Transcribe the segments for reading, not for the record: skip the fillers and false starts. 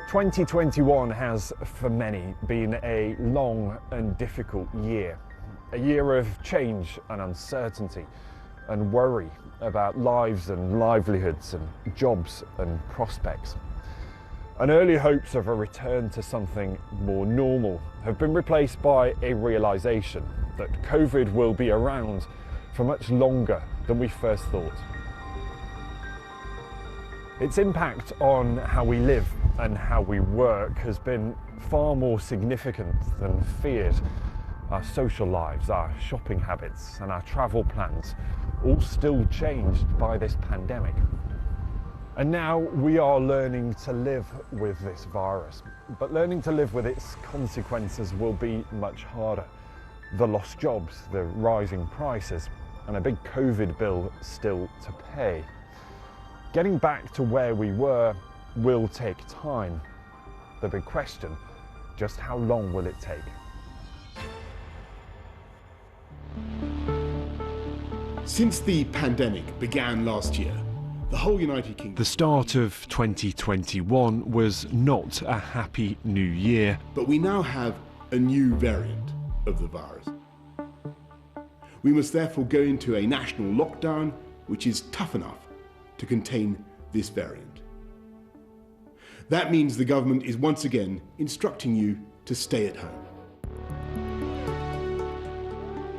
2021 has, for many, been a long and difficult year. A year of change and uncertainty and worry about lives and livelihoods and jobs and prospects. And early hopes of a return to something more normal have been replaced by a realisation that COVID will be around for much longer than we first thought. Its impact on how we live and how we work has been far more significant than feared. Our social lives, our shopping habits and our travel plans all still changed by this pandemic. And now we are learning to live with this virus, but learning to live with its consequences will be much harder. The lost jobs, the rising prices, and a big COVID bill still to pay. Getting back to where we were will take time. The big question, just how long will it take? Since the pandemic began last year, the whole United Kingdom... The start of 2021 was not a happy new year. But we now have a new variant of the virus. We must therefore go into a national lockdown which is tough enough to contain this variant. That means the government is once again instructing you to stay at home.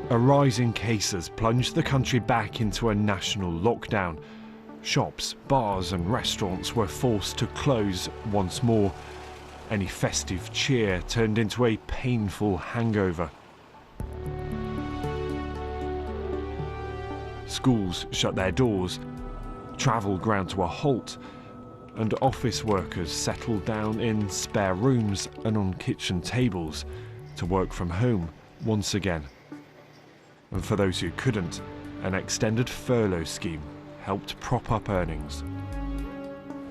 A rise in cases plunged the country back into a national lockdown. Shops, bars and restaurants were forced to close once more. Any festive cheer turned into a painful hangover. Schools shut their doors. Travel ground to a halt, and office workers settled down in spare rooms and on kitchen tables to work from home once again. And for those who couldn't, an extended furlough scheme helped prop up earnings.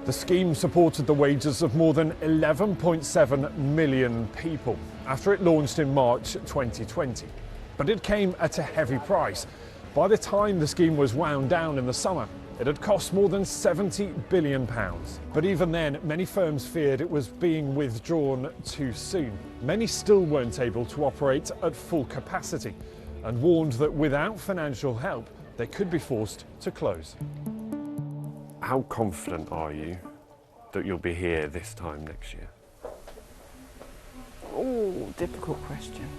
The scheme supported the wages of more than 11.7 million people after it launched in March 2020. But it came at a heavy price. By the time the scheme was wound down in the summer, it had cost more than £70 billion. But even then, many firms feared it was being withdrawn too soon. Many still weren't able to operate at full capacity and warned that without financial help, they could be forced to close. How confident are you that you'll be here this time next year? Oh, difficult question.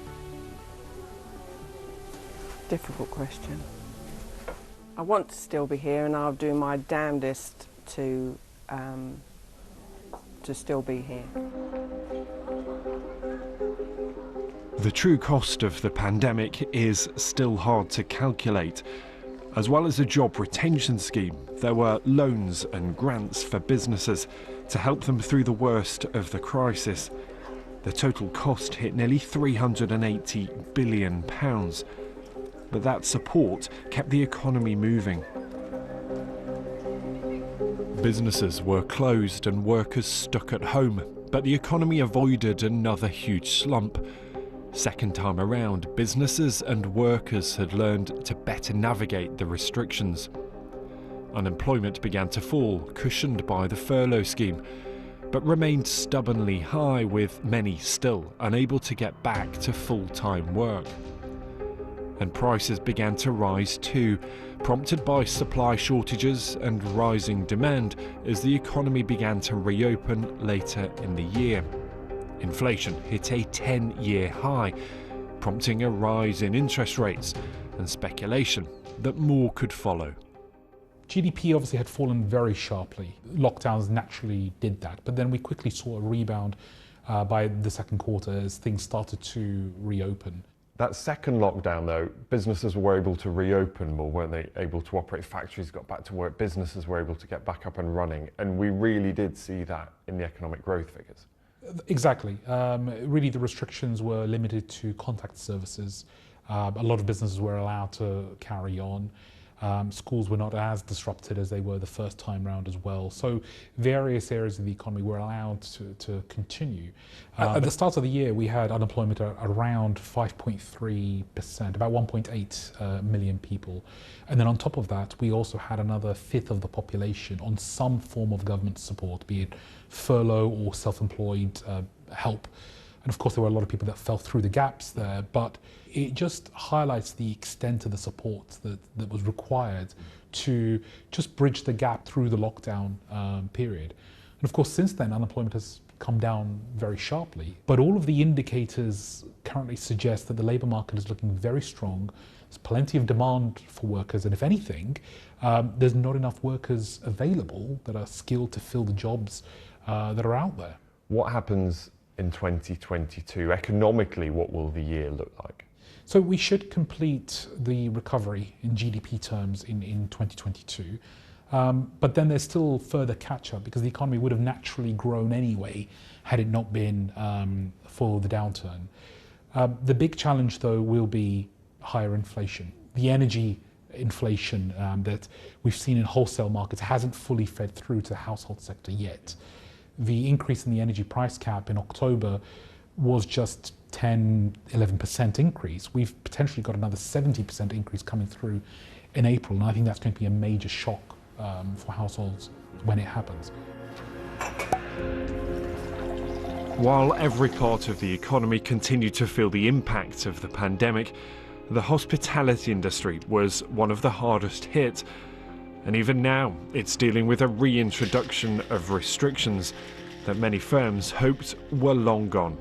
Difficult question. I want to still be here, and I'll do my damnedest to still be here. The true cost of the pandemic is still hard to calculate. As well as a job retention scheme, there were loans and grants for businesses to help them through the worst of the crisis. The total cost hit nearly £380 billion. But that support kept the economy moving. Businesses were closed and workers stuck at home, but the economy avoided another huge slump. Second time around, businesses and workers had learned to better navigate the restrictions. Unemployment began to fall, cushioned by the furlough scheme, but remained stubbornly high, with many still unable to get back to full-time work. And prices began to rise too, prompted by supply shortages and rising demand as the economy began to reopen later in the year. Inflation hit a 10-year high, prompting a rise in interest rates and speculation that more could follow. GDP obviously had fallen very sharply. Lockdowns naturally did that, but then we quickly saw a rebound by the second quarter as things started to reopen. That second lockdown, though, businesses were able to reopen more, weren't they? Able to operate, factories got back to work, businesses were able to get back up and running, and we really did see that in the economic growth figures. Exactly. Really, the restrictions were limited to contact services. A lot of businesses were allowed to carry on. Schools were not as disrupted as they were the first time round as well. So various areas of the economy were allowed to continue. At the start of the year, we had unemployment around 5.3%, about 1.8 million people. And then on top of that, we also had another fifth of the population on some form of government support, be it furlough or self-employed help. And of course, there were a lot of people that fell through the gaps there, but it just highlights the extent of the support that was required to just bridge the gap through the lockdown period. And of course, since then, unemployment has come down very sharply. But all of the indicators currently suggest that the labour market is looking very strong. There's plenty of demand for workers, and if anything, there's not enough workers available that are skilled to fill the jobs that are out there. What happens in 2022? Economically, what will the year look like? So we should complete the recovery in GDP terms in 2022. But then there's still further catch-up because the economy would have naturally grown anyway had it not been for the downturn. The big challenge, though, will be higher inflation. The energy inflation that we've seen in wholesale markets hasn't fully fed through to the household sector yet. The increase in the energy price cap in October was just 10-11% increase. We've potentially got another 70% increase coming through in April, and I think that's going to be a major shock for households when it happens. While every part of the economy continued to feel the impact of the pandemic, the hospitality industry was one of the hardest hit. And even now, it's dealing with a reintroduction of restrictions that many firms hoped were long gone.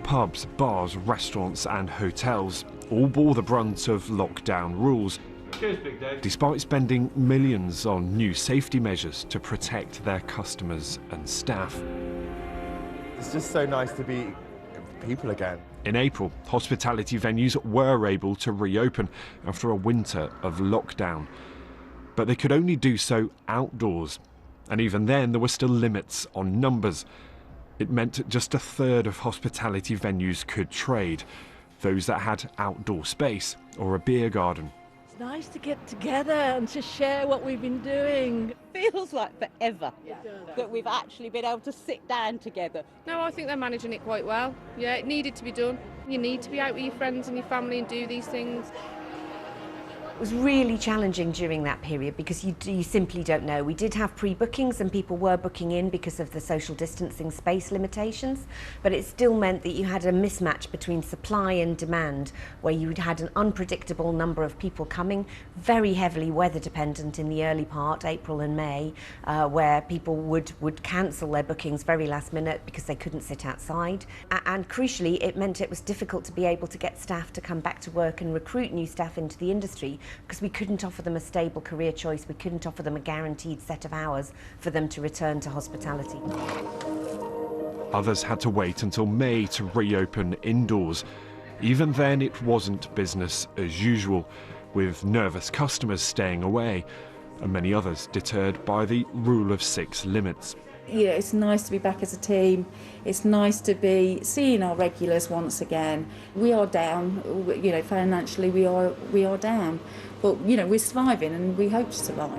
Pubs, bars, restaurants and hotels all bore the brunt of lockdown rules, despite spending millions on new safety measures to protect their customers and staff. It's just so nice to be people again. In April, hospitality venues were able to reopen after a winter of lockdown. But they could only do so outdoors. And even then, there were still limits on numbers. It meant just a third of hospitality venues could trade, those that had outdoor space or a beer garden. It's nice to get together and to share what we've been doing. Feels like forever that we've actually been able to sit down together. No, I think they're managing it quite well. Yeah, it needed to be done. You need to be out with your friends and your family and do these things. It was really challenging during that period because you simply don't know. We did have pre-bookings and people were booking in because of the social distancing space limitations, but it still meant that you had a mismatch between supply and demand, where you had an unpredictable number of people coming, very heavily weather dependent in the early part, April and May, where people would cancel their bookings very last minute because they couldn't sit outside. And crucially, it meant it was difficult to be able to get staff to come back to work and recruit new staff into the industry, because we couldn't offer them a stable career choice, we couldn't offer them a guaranteed set of hours for them to return to hospitality. Others had to wait until May to reopen indoors. Even then, it wasn't business as usual, with nervous customers staying away, and many others deterred by the rule of 6 limits. You know, it's nice to be back as a team. It's nice to be seeing our regulars once again. We are down, you know, financially we are down, but you know, we're surviving and we hope to survive.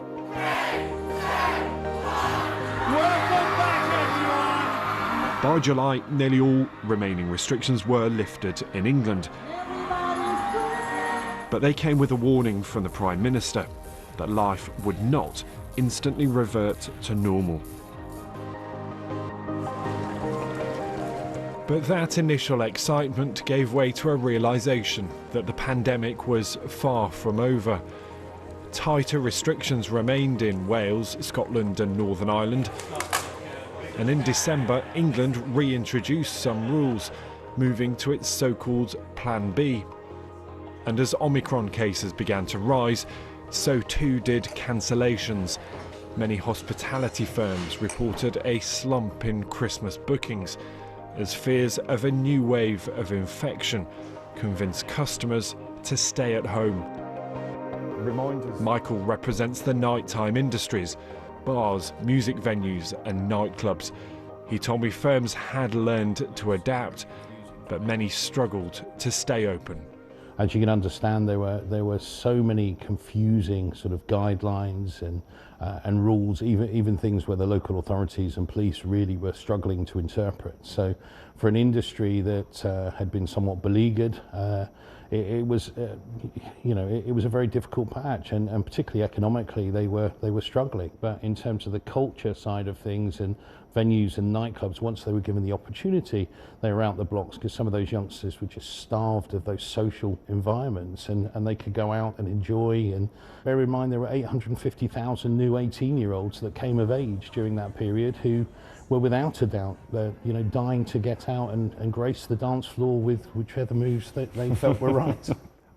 By July, nearly all remaining restrictions were lifted in England. But they came with a warning from the Prime Minister that life would not instantly revert to normal. But that initial excitement gave way to a realisation that the pandemic was far from over. Tighter restrictions remained in Wales, Scotland and Northern Ireland. And in December, England reintroduced some rules, moving to its so-called Plan B. And as Omicron cases began to rise, so too did cancellations. Many hospitality firms reported a slump in Christmas bookings, as fears of a new wave of infection convinced customers to stay at home. Michael represents the nighttime industries, bars, music venues and nightclubs. He told me firms had learned to adapt, but many struggled to stay open. as you can understand, there were so many confusing sort of guidelines and rules, even things where the local authorities and police really were struggling to interpret. So for an industry that had been somewhat beleaguered, it was a very difficult patch, and particularly economically they were struggling. But in terms of the culture side of things and venues and nightclubs, once they were given the opportunity, they were out the blocks, because some of those youngsters were just starved of those social environments, and they could go out and enjoy. And bear in mind, there were 850,000 new 18-year-olds that came of age during that period who were without a doubt dying to get out and grace the dance floor with whichever moves that they felt were right.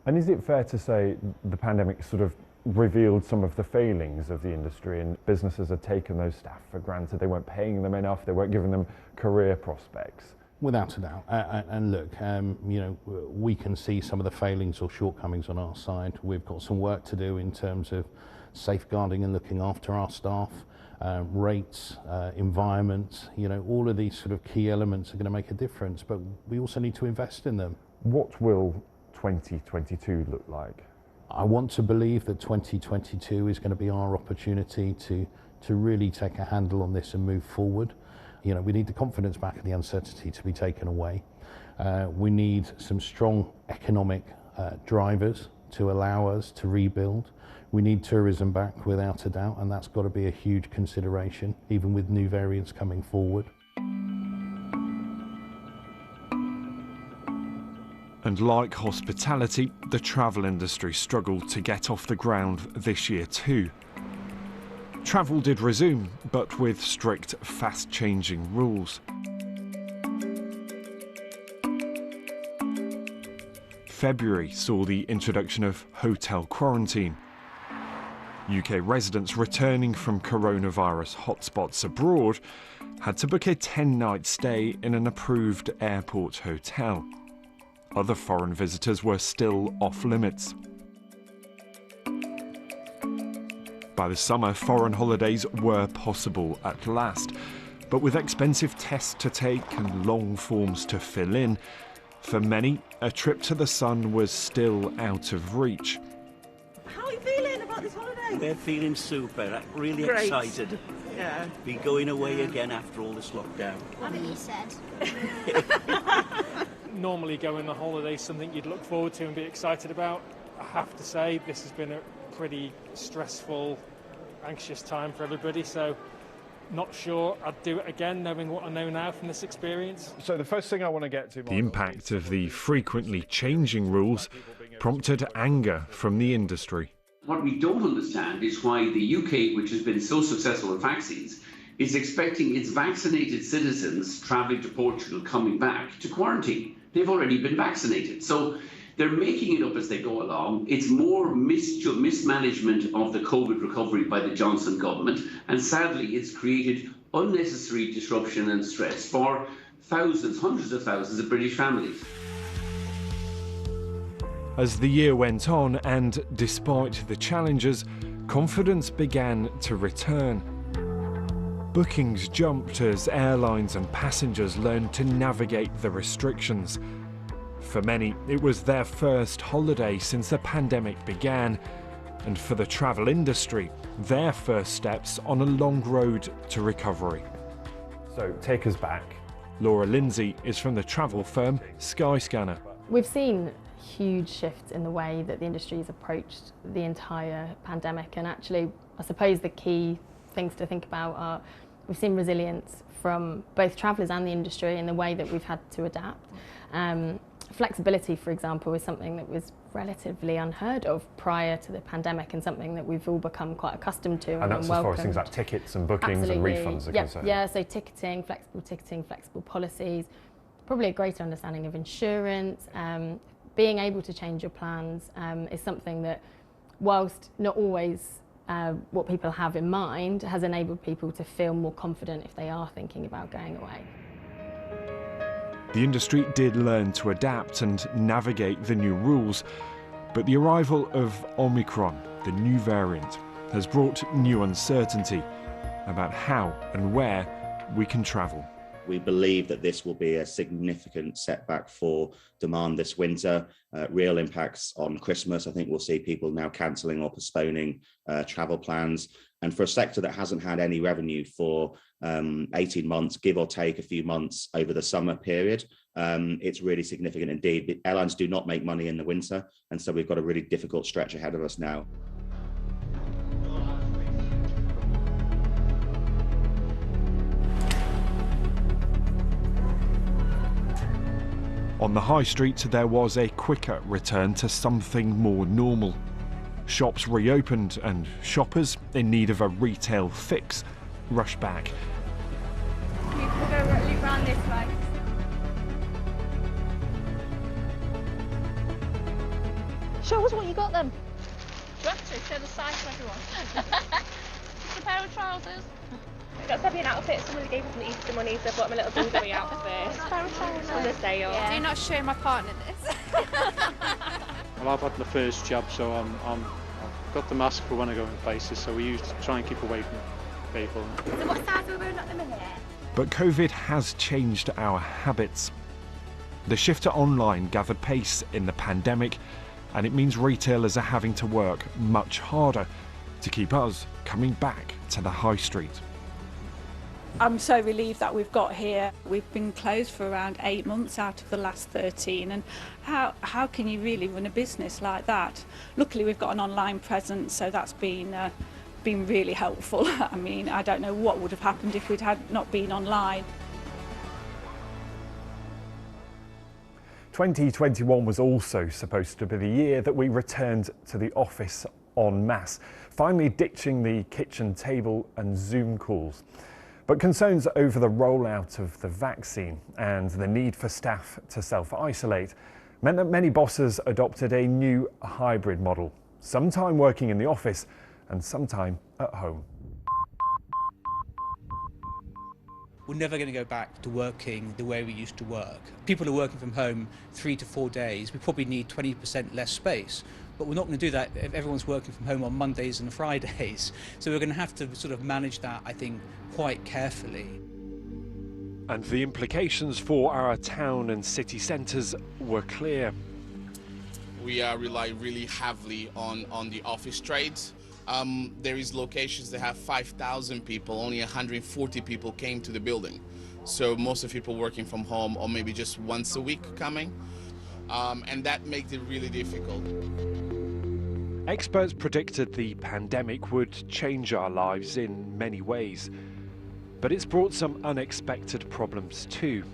And is it fair to say the pandemic sort of revealed some of the failings of the industry, and businesses had taken those staff for granted? They weren't paying them enough, they weren't giving them career prospects? Without a doubt. And look, we can see some of the failings or shortcomings on our side. We've got some work to do in terms of safeguarding and looking after our staff, rates, environment, all of these sort of key elements are going to make a difference, but we also need to invest in them. What will 2022 look like? I want to believe that 2022 is going to be our opportunity to really take a handle on this and move forward. We need the confidence back and the uncertainty to be taken away. We need some strong economic drivers to allow us to rebuild. We need tourism back, without a doubt, and that's got to be a huge consideration, even with new variants coming forward. And like hospitality, the travel industry struggled to get off the ground this year too. Travel did resume, but with strict, fast-changing rules. February saw the introduction of hotel quarantine. UK residents returning from coronavirus hotspots abroad had to book a 10-night stay in an approved airport hotel. Other foreign visitors were still off limits. By the summer, foreign holidays were possible at last, but with expensive tests to take and long forms to fill in, for many, a trip to the sun was still out of reach. How are you feeling about this holiday? We're feeling super, really Great. excited. Yeah. Be going away again after all this lockdown. Haven't you said? Normally going on holiday is something you'd look forward to and be excited about. I have to say this has been a pretty stressful, anxious time for everybody, so not sure I'd do it again knowing what I know now from this experience. So the first thing I want to get to... The impact of the frequently changing rules prompted anger from the industry. What we don't understand is why the UK, which has been so successful with vaccines, is expecting its vaccinated citizens travelling to Portugal coming back to quarantine. They've already been vaccinated. So they're making it up as they go along. It's more mismanagement of the COVID recovery by the Johnson government. And sadly, it's created unnecessary disruption and stress for thousands, hundreds of thousands of British families. As the year went on, and despite the challenges, confidence began to return. Bookings jumped as airlines and passengers learned to navigate the restrictions. For many, it was their first holiday since the pandemic began, and for the travel industry, their first steps on a long road to recovery. So take us back. Laura Lindsay is from the travel firm Skyscanner. We've seen huge shifts in the way that the industry has approached the entire pandemic, and actually I suppose the key things to think about are we've seen resilience from both travellers and the industry in the way that we've had to adapt. Flexibility, for example, is something that was relatively unheard of prior to the pandemic, and something that we've all become quite accustomed to. And that's as far as things like tickets and bookings and refunds are concerned. Yeah, so ticketing, flexible policies, probably a greater understanding of insurance, being able to change your plans is something that, whilst not always what people have in mind, has enabled people to feel more confident if they are thinking about going away. The industry did learn to adapt and navigate the new rules, but the arrival of Omicron, the new variant, has brought new uncertainty about how and where we can travel. We believe that this will be a significant setback for demand this winter, real impacts on Christmas. I think we'll see people now cancelling or postponing travel plans. And for a sector that hasn't had any revenue for 18 months, give or take a few months over the summer period, it's really significant indeed. The airlines do not make money in the winter, and so we've got a really difficult stretch ahead of us now. On the high street, there was a quicker return to something more normal. Shops reopened and shoppers in need of a retail fix rushed back. We'll go loop round this way. Show us what you got then. You have to show the size to everyone. Just a pair of trousers. We've got Debbie an outfit. Somebody gave us some Easter money, so I bought my little bungalow outfit. A pair of trousers on the sale. Yeah. Do not show my partner this. Well, I've had the first jab, so I've got the mask for when I go in places, so we used to try and keep away from people. So what size are we wearing at the minute? But COVID has changed our habits. The shift to online gathered pace in the pandemic, and it means retailers are having to work much harder to keep us coming back to the high street. I'm so relieved that we've got here. We've been closed for around 8 months out of the last 13, and how can you really run a business like that? Luckily we've got an online presence, so that's been really helpful. I mean, I don't know what would have happened if we'd had not been online. 2021 was also supposed to be the year that we returned to the office en masse, finally ditching the kitchen table and Zoom calls. But concerns over the rollout of the vaccine and the need for staff to self-isolate meant that many bosses adopted a new hybrid model, some time working in the office and some time at home. We're never going to go back to working the way we used to work. People are working from home 3 to 4 days. We probably need 20% less space. But we're not going to do that if everyone's working from home on Mondays and Fridays. So we're going to have to sort of manage that, I think, quite carefully. And the implications for our town and city centres were clear. We rely really heavily on the office trades. There is locations that have 5,000 people, only 140 people came to the building. So most of the people working from home, or maybe just once a week coming. And that makes it really difficult. Experts predicted the pandemic would change our lives in many ways, but it's brought some unexpected problems too,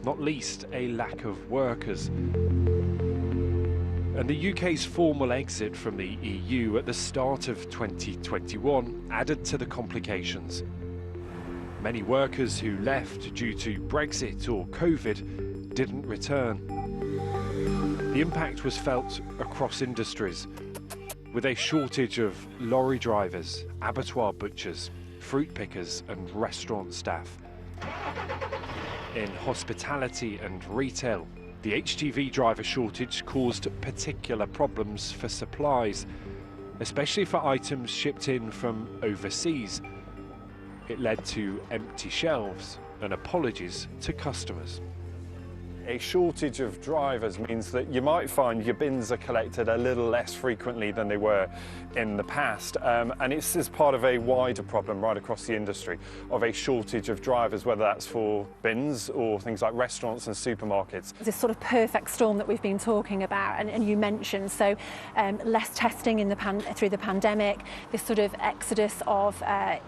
not least a lack of workers. And the UK's formal exit from the EU at the start of 2021 added to the complications. Many workers who left due to Brexit or COVID didn't return. The impact was felt across industries, with a shortage of lorry drivers, abattoir butchers, fruit pickers and restaurant staff. In hospitality and retail, the HGV driver shortage caused particular problems for supplies, especially for items shipped in from overseas. It led to empty shelves and apologies to customers. A shortage of drivers means that you might find your bins are collected a little less frequently than they were in the past, and it's as part of a wider problem right across the industry of a shortage of drivers, whether that's for bins or things like restaurants and supermarkets. This sort of perfect storm that we've been talking about, and you mentioned, so less testing in through the pandemic, this sort of exodus of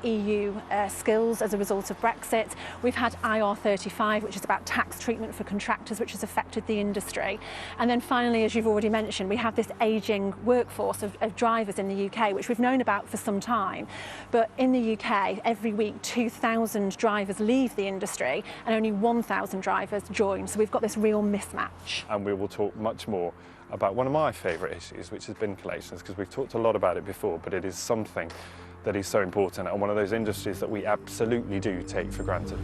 EU skills as a result of Brexit. We've had IR35, which is about tax treatment for contractors, which has affected the industry. And then finally, as you've already mentioned, we have this ageing workforce of drivers in the UK, which we've known about for some time. But in the UK, every week 2,000 drivers leave the industry and only 1,000 drivers join. So we've got this real mismatch. And we will talk much more about one of my favourite issues, which has been collections, because we've talked a lot about it before, but it is something that is so important and one of those industries that we absolutely do take for granted.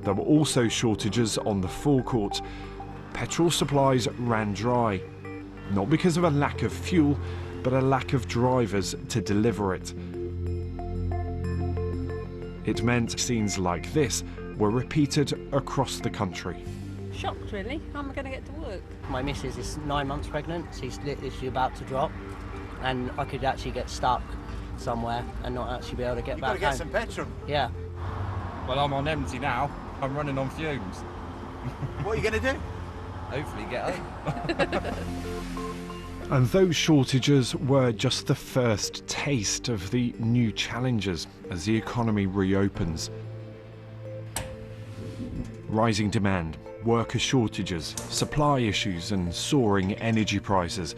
There were also shortages on the forecourt. Petrol supplies ran dry, not because of a lack of fuel, but a lack of drivers to deliver it. It meant scenes like this were repeated across the country. Shocked, really. How am I going to get to work? My missus is 9 months pregnant. She's literally about to drop, and I could actually get stuck somewhere and not actually be able to get back home. You've got to get some petrol. Yeah. Well, I'm on empty now. I'm running on fumes. What are you going to do? Hopefully get home. And those shortages were just the first taste of the new challenges as the economy reopens. Rising demand, worker shortages, supply issues and soaring energy prices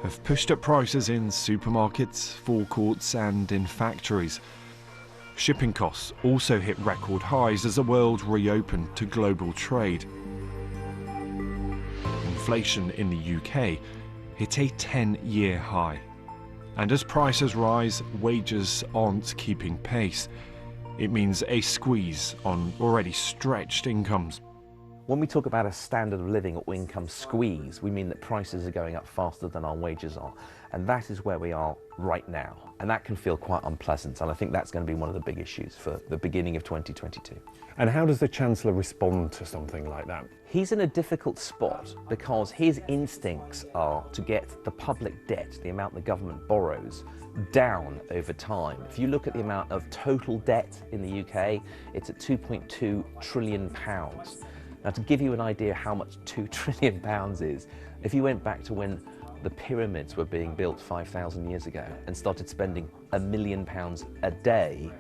have pushed up prices in supermarkets, forecourts and in factories. Shipping costs also hit record highs as the world reopened to global trade. Inflation in the UK hit a 10-year high. And as prices rise, wages aren't keeping pace. It means a squeeze on already stretched incomes. When we talk about a standard of living or income squeeze, we mean that prices are going up faster than our wages are. And that is where we are right now. And that can feel quite unpleasant. And I think that's going to be one of the big issues for the beginning of 2022. And how does the Chancellor respond to something like that? He's in a difficult spot because his instincts are to get the public debt, the amount the government borrows, down over time. If you look at the amount of total debt in the UK, it's at £2.2 trillion. Now, to give you an idea how much £2 trillion is, if you went back to when the pyramids were being built 5,000 years ago and started spending £1 million a day,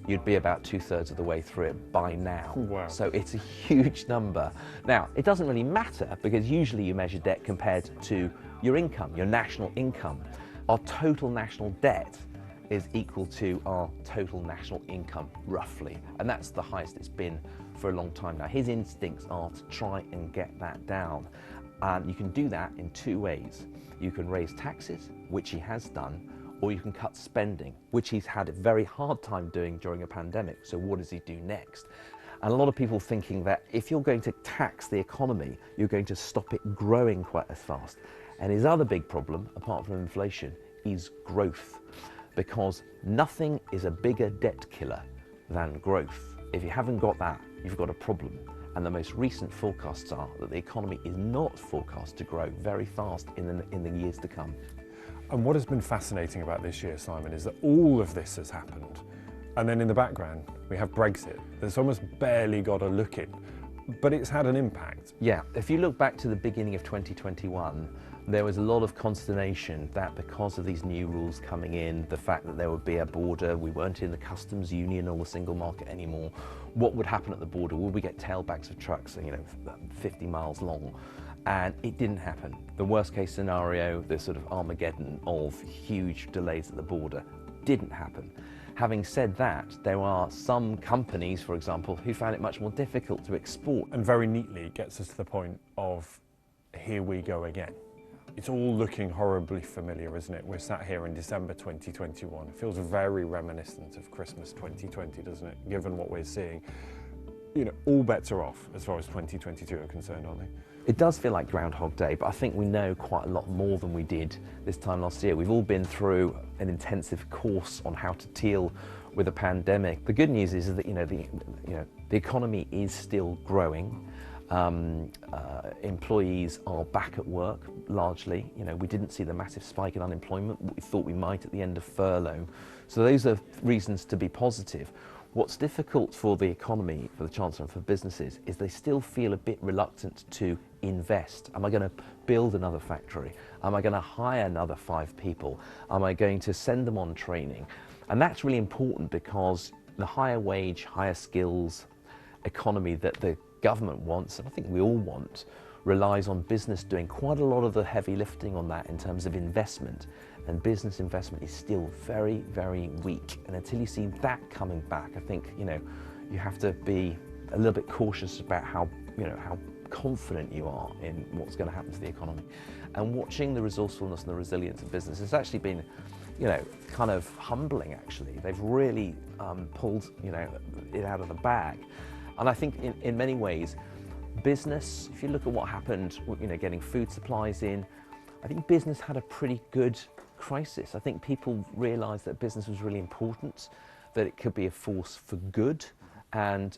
you'd be about 2/3 of the way through it by now. Wow. So it's a huge number. Now, it doesn't really matter because usually you measure debt compared to your income, your national income. Our total national debt is equal to our total national income, roughly. And that's the highest it's been for a long time now. His instincts are to try and get that down. And you can do that in two ways. You can raise taxes, which he has done, or you can cut spending, which he's had a very hard time doing during a pandemic. So what does he do next? And a lot of people thinking that if you're going to tax the economy, you're going to stop it growing quite as fast. And his other big problem, apart from inflation, is growth. Because nothing is a bigger debt killer than growth. If you haven't got that, you've got a problem. And the most recent forecasts are that the economy is not forecast to grow very fast in the years to come. And what has been fascinating about this year, Simon, is that all of this has happened. And then in the background, we have Brexit. That's almost barely got a look in, but it's had an impact. Yeah, if you look back to the beginning of 2021, there was a lot of consternation that because of these new rules coming in, the fact that there would be a border, we weren't in the customs union or the single market anymore, what would happen at the border? Would we get tailbacks of trucks, 50 miles long? And it didn't happen. The worst case scenario, the sort of Armageddon of huge delays at the border, didn't happen. Having said that, there are some companies, for example, who found it much more difficult to export. And very neatly it gets us to the point of here we go again. It's all looking horribly familiar, isn't it? We're sat here in December 2021. It feels very reminiscent of Christmas 2020, doesn't it? Given what we're seeing. All bets are off as far as 2022 are concerned, aren't they? It does feel like Groundhog Day, but I think we know quite a lot more than we did this time last year. We've all been through an intensive course on how to deal with a pandemic. The good news is that the economy is still growing. Employees are back at work largely. We didn't see the massive spike in unemployment we thought we might at the end of furlough. So those are reasons to be positive. What's difficult for the economy, for the Chancellor and for businesses, is they still feel a bit reluctant to invest. Am I going to build another factory? Am I going to hire another 5 people? Am I going to send them on training? And that's really important because the higher wage, higher skills economy that the government wants, and I think we all want, relies on business doing quite a lot of the heavy lifting on that in terms of investment. And business investment is still very, very weak. And until you see that coming back, I think, you have to be a little bit cautious about how confident you are in what's going to happen to the economy. And watching the resourcefulness and the resilience of business has actually been, kind of humbling, actually. They've really pulled, it out of the bag. And I think in many ways, business, if you look at what happened, getting food supplies in, I think business had a pretty good crisis. I think people realised that business was really important, that it could be a force for good, and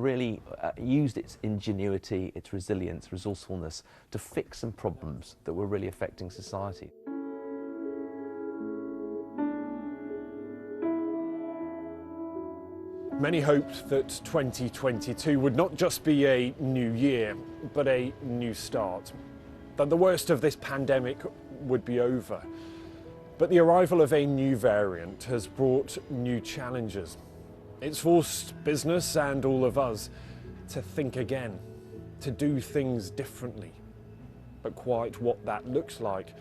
really used its ingenuity, its resilience, resourcefulness to fix some problems that were really affecting society. Many hoped that 2022 would not just be a new year, but a new start. That the worst of this pandemic would be over. But the arrival of a new variant has brought new challenges. It's forced business and all of us to think again, to do things differently. But quite what that looks like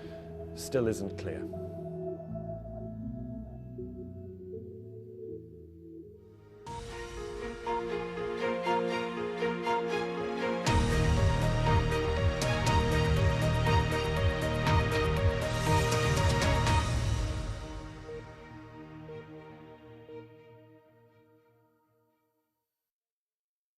still isn't clear.